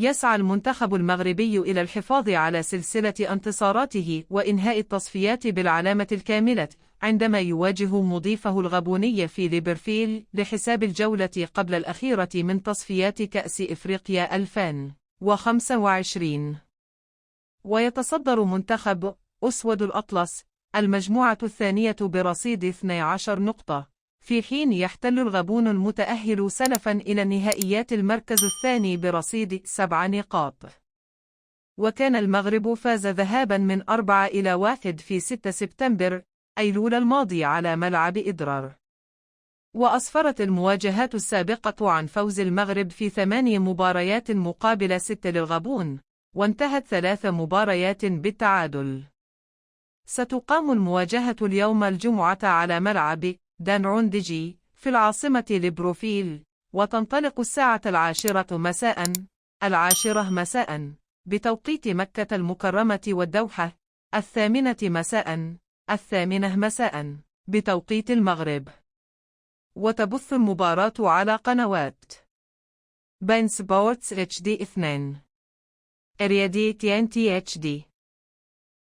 يسعى المنتخب المغربي إلى الحفاظ على سلسلة انتصاراته وإنهاء التصفيات بالعلامة الكاملة عندما يواجه مضيفه الغابوني في ليبرفيل لحساب الجولة قبل الأخيرة من تصفيات كأس إفريقيا 2025. ويتصدر منتخب أسود الأطلس المجموعة الثانية برصيد 12 نقطة، في حين يحتل الغابون المتأهل سلفا إلى النهائيات المركز الثاني برصيد 7 نقاط. وكان المغرب فاز ذهابا من 4-1 في 6 سبتمبر أيلول الماضي على ملعب إدرار. وأسفرت المواجهات السابقة عن فوز المغرب في 8 مباريات مقابل 6 للغابون، وانتهت 3 مباريات بالتعادل. ستقام المواجهة اليوم الجمعة على ملعب دانروندجي في العاصمة ليبروفيل، وتنطلق الساعة 10 مساء بتوقيت مكة المكرمة والدوحة، 8 مساء 8 مساء بتوقيت المغرب. وتبث المباراة على قنوات بين سبورتس HD 2، إريادي TNT HD.